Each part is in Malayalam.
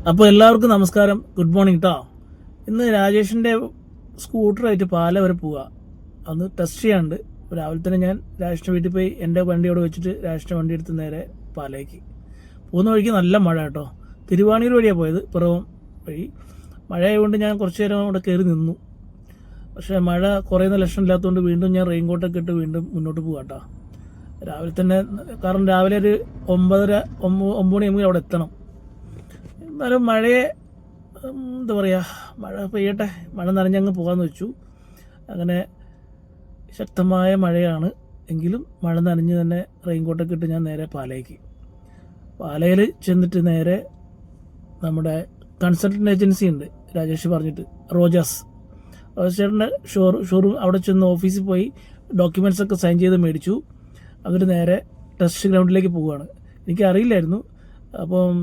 അപ്പോൾ എല്ലാവർക്കും നമസ്കാരം, ഗുഡ് മോർണിംഗ് കേട്ടോ. ഇന്ന് രാജേഷിൻ്റെ സ്കൂട്ടറായിട്ട് പാല വരെ പോവുക, അന്ന് ടെസ്റ്റ് ചെയ്യാണ്ട്. രാവിലെ തന്നെ ഞാൻ രാജേഷിൻ്റെ വീട്ടിൽ പോയി എൻ്റെ വണ്ടി അവിടെ വെച്ചിട്ട് രാജേഷിൻ്റെ വണ്ടി എടുത്ത് നേരെ പാലയ്ക്ക് പോകുന്ന വഴിക്ക് നല്ല മഴ കേട്ടോ. തിരുവാണിയൂർ വഴിയാണ് പോയത്, പിറവം വഴി. മഴയായതുകൊണ്ട് ഞാൻ കുറച്ച് നേരം അവിടെ കയറി നിന്നു. പക്ഷേ മഴ കുറയുന്ന ലക്ഷണം ഇല്ലാത്തതുകൊണ്ട് വീണ്ടും ഞാൻ റെയിൻകോട്ടൊക്കെ ഇട്ട് വീണ്ടും മുന്നോട്ട് പോകാം കേട്ടോ. രാവിലെ തന്നെ, കാരണം രാവിലെ ഒരു 9 മണിയാകുമ്പോൾ അവിടെ എത്തണം. എന്നാലും മഴയെ എന്താ പറയുക, മഴ പെയ്യട്ടെ, മഴ നനഞ്ഞങ്ങ് പോകാമെന്ന് വെച്ചു. അങ്ങനെ ശക്തമായ മഴയാണ് എങ്കിലും മഴ നനഞ്ഞ് തന്നെ റെയിൻകോട്ടൊക്കെ ഇട്ട് ഞാൻ നേരെ പാലയിൽ ചെന്നിട്ട് നേരെ നമ്മുടെ കൺസൾട്ടൻ്റ് ഏജൻസി ഉണ്ട് രാജേഷ് പറഞ്ഞിട്ട്, റോജാസ് ചേട്ടൻ്റെ ഷോറൂം. അവിടെ ചെന്ന് ഓഫീസിൽ പോയി ഡോക്യുമെൻറ്റ്സ് ഒക്കെ സൈൻ ചെയ്ത് മേടിച്ചു. എന്നിട്ട് നേരെ ടെസ്റ്റ് ഗ്രൗണ്ടിലേക്ക് പോവുകയാണ്. എനിക്കറിയില്ലായിരുന്നു. അപ്പം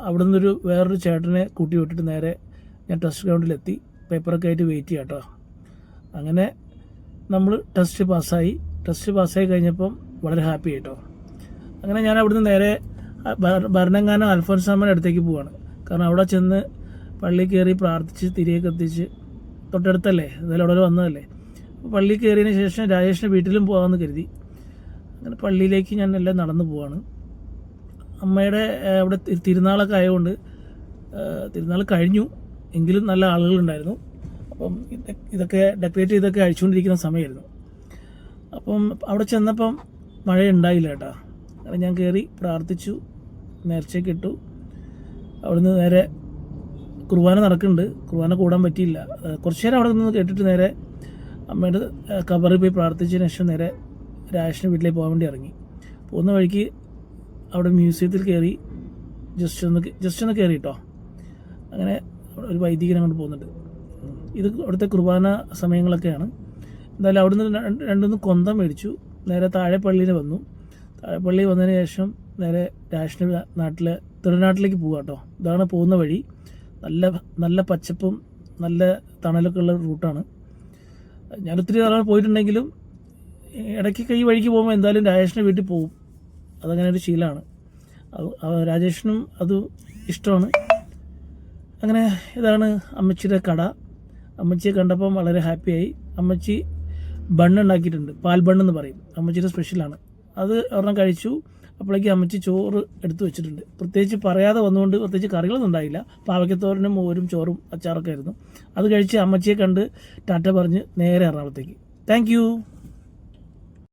അവിടെ നിന്നൊരു വേറൊരു ചേട്ടനെ കൂട്ടി വിട്ടിട്ട് നേരെ ഞാൻ ടെസ്റ്റ് ഗ്രൗണ്ടിലെത്തി. പേപ്പറൊക്കെ ആയിട്ട് വെയിറ്റ് ചെയ്യാം കേട്ടോ. അങ്ങനെ നമ്മൾ ടെസ്റ്റ് പാസ്സായി കഴിഞ്ഞപ്പം വളരെ ഹാപ്പി ആയിട്ടോ. അങ്ങനെ ഞാൻ അവിടുന്ന് നേരെ ഭരണങ്ങാനം അൽഫോൻസാമ്മയുടെ അടുത്തേക്ക് പോവുകയാണ്. കാരണം അവിടെ ചെന്ന് പള്ളിയിൽ കയറി പ്രാർത്ഥിച്ച് തിരികെ കത്തിച്ച്, തൊട്ടടുത്തല്ലേ, എന്തായാലും അവിടെ വന്നതല്ലേ. പള്ളിയിൽ കയറിയതിന് ശേഷം രാജേഷിൻ്റെ വീട്ടിലും പോകാമെന്ന് കരുതി. അങ്ങനെ പള്ളിയിലേക്ക് ഞാൻ എല്ലാം നടന്നു പോവാണ്. അമ്മയുടെ അവിടെ തിരുനാളൊക്കെ ആയതുകൊണ്ട്, തിരുനാൾ കഴിഞ്ഞു എങ്കിലും നല്ല ആളുകളുണ്ടായിരുന്നു. അപ്പം ഇതൊക്കെ ഡെക്കറേറ്റ് ചെയ്തൊക്കെ അഴിച്ചുകൊണ്ടിരിക്കുന്ന സമയമായിരുന്നു. അപ്പം അവിടെ ചെന്നപ്പം മഴ ഉണ്ടായില്ല കേട്ടോ. അങ്ങനെ ഞാൻ കയറി പ്രാർത്ഥിച്ചു, നേർച്ചയൊക്കെ ഇട്ടു. അവിടുന്ന് നേരെ കുർബാന നടക്കുന്നുണ്ട്. കുർബാന കൂടാൻ പറ്റിയില്ല. കുറച്ച് നേരം അവിടെ നിന്ന് കേട്ടിട്ട് നേരെ അമ്മയുടെ ഖബറിൽ പോയി പ്രാർത്ഥിച്ചതിന് ശേഷം നേരെ രാജേഷിൻ്റെ വീട്ടിലേക്ക് പോകാൻ വേണ്ടി ഇറങ്ങി. പോകുന്ന വഴിക്ക് അവിടെ മ്യൂസിയത്തിൽ കയറി ജസ്റ്റ് ഒന്ന് കയറി കേട്ടോ. അങ്ങനെ ഒരു വൈദികൻ അങ്ങോട്ട് പോകുന്നുണ്ട്. ഇത് അവിടുത്തെ കുർബാന സമയങ്ങളൊക്കെയാണ്. എന്തായാലും അവിടുന്ന് രണ്ടൊന്ന് കൊന്തം മേടിച്ചു. നേരെ താഴെപ്പള്ളിയിൽ വന്നു. താഴെപ്പള്ളി വന്നതിന് ശേഷം നേരെ രാജേഷിൻ്റെ നാട്ടിലെ തിരുനാട്ടിലേക്ക് പോവുക കേട്ടോ. ഇതാണ് പോകുന്ന വഴി. നല്ല പച്ചപ്പും നല്ല തണലൊക്കെ ഉള്ള റൂട്ടാണ്. ഞാൻ ഒത്തിരി തവണ പോയിട്ടുണ്ടെങ്കിലും ഇടയ്ക്കൊക്കെ ഈ വഴിക്ക് പോകുമ്പോൾ എന്തായാലും രാജേഷിൻ്റെ വീട്ടിൽ പോകും. അതങ്ങനെ ഒരു ശീലമാണ്. രാജേഷിനും അത് ഇഷ്ടമാണ്. അങ്ങനെ ഇതാണ് അമ്മച്ചിയുടെ കട. അമ്മച്ചിയെ കണ്ടപ്പം വളരെ ഹാപ്പിയായി. അമ്മച്ചി ബണ്ണുണ്ടാക്കിയിട്ടുണ്ട്, പാൽ ബണ്ണെന്ന് പറയും, അമ്മച്ചിയുടെ സ്പെഷ്യലാണ്. അത് ഒരെണ്ണം കഴിച്ചു. അപ്പോഴേക്കും അമ്മച്ചി ചോറ് എടുത്തു വെച്ചിട്ടുണ്ട്. പ്രത്യേകിച്ച് പറയാതെ വന്നുകൊണ്ട് പ്രത്യേകിച്ച് കറികളൊന്നും ഉണ്ടായില്ല. പാവയ്ക്കത്തോരനും മോരും ചോറും അച്ചാറൊക്കെ ആയിരുന്നു. അത് കഴിച്ച് അമ്മച്ചിയെ കണ്ട് ടാറ്റ പറഞ്ഞ് നേരെ എറണാകുളത്തേക്ക്. Thank you.